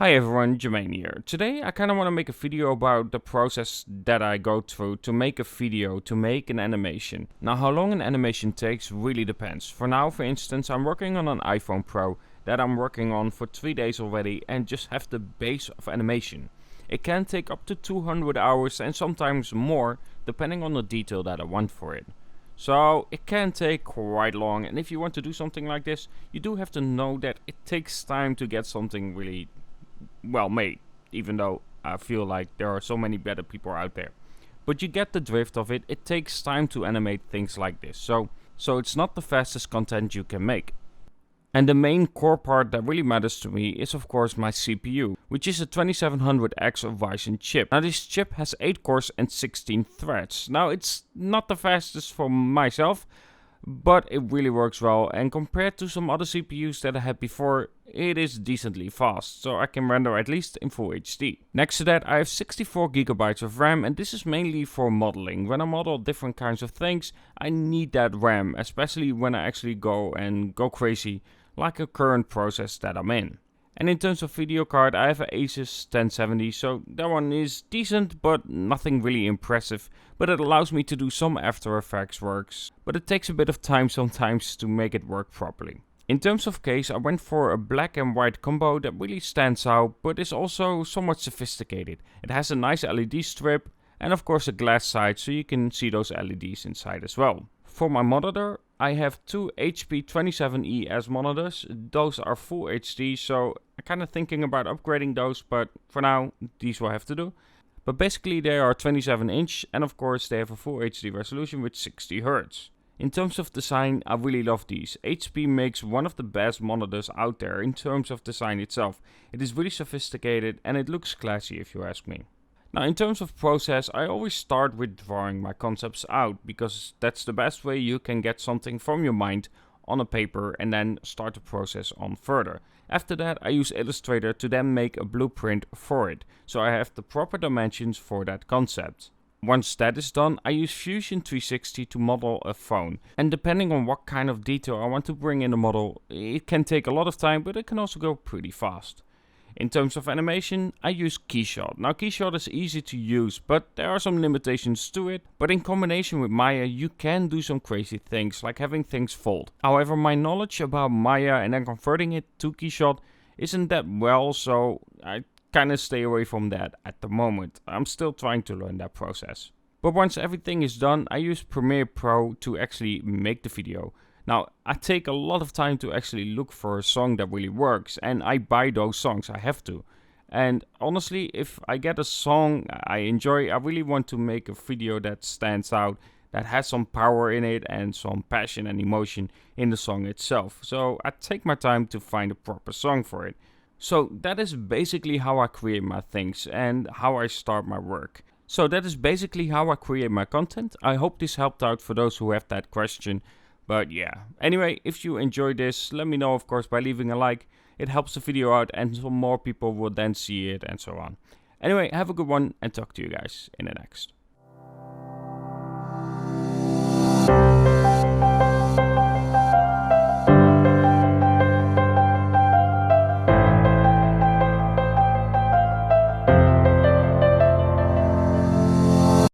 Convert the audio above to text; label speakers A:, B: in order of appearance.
A: Hi everyone, Jermaine here. Today I kind of want to make a video about the process that I go through to make a video, to make an animation. Now how long an animation takes really depends. For now, for instance, I'm working on an iPhone Pro that I'm working on for 3 days already and just have the base of animation. It can take up to 200 hours and sometimes more depending on the detail that I want for it. So it can take quite long, and if you want to do something like this, you do have to know that it takes time to get something really well made, even though I feel like there are so many better people out there. But you get the drift of it. It takes time to animate things like this, so it's not the fastest content you can make. And the main core part that really matters to me is of course my CPU, which is a 2700X Ryzen chip. Now this chip has 8 cores and 16 threads. Now it's not the fastest for myself, but it really works well, and compared to some other CPUs that I had before, it is decently fast, so I can render at least in Full HD. Next to that, I have 64 GB of RAM, and this is mainly for modeling. When I model different kinds of things, I need that RAM, especially when I actually go crazy, like a current process that I'm in. And in terms of video card, I have an Asus 1070, so that one is decent, but nothing really impressive. But it allows me to do some After Effects works, but it takes a bit of time sometimes to make it work properly. In terms of case, I went for a black and white combo that really stands out, but is also somewhat sophisticated. It has a nice LED strip, and of course a glass side, so you can see those LEDs inside as well. For my monitor, I have two HP 27ES monitors. Those are Full HD, so I'm kind of thinking about upgrading those, but for now, these will have to do. But basically they are 27 inch, and of course they have a Full HD resolution with 60 Hz. In terms of design, I really love these. HP makes one of the best monitors out there in terms of design itself. It is really sophisticated and it looks classy if you ask me. Now in terms of process, I always start with drawing my concepts out, because that's the best way you can get something from your mind on a paper and then start the process on further. After that, I use Illustrator to then make a blueprint for it, so I have the proper dimensions for that concept. Once that is done, I use Fusion 360 to model a phone, and depending on what kind of detail I want to bring in the model, it can take a lot of time, but it can also go pretty fast. In terms of animation, I use Keyshot. Now Keyshot is easy to use, but there are some limitations to it. But in combination with Maya, you can do some crazy things, like having things fold. However, my knowledge about Maya and then converting it to Keyshot isn't that well, so I kind of stay away from that at the moment. I'm still trying to learn that process. But once everything is done, I use Premiere Pro to actually make the video. Now, I take a lot of time to actually look for a song that really works, and I buy those songs, I have to. And honestly, if I get a song I enjoy, I really want to make a video that stands out, that has some power in it and some passion and emotion in the song itself. So I take my time to find a proper song for it. So that is basically how I create my things and how I start my work. So that is basically how I create my content. I hope this helped out for those who have that question. But yeah, anyway, if you enjoyed this, let me know of course by leaving a like. It helps the video out and some more people will then see it and so on. Anyway, have a good one and talk to you guys in the next.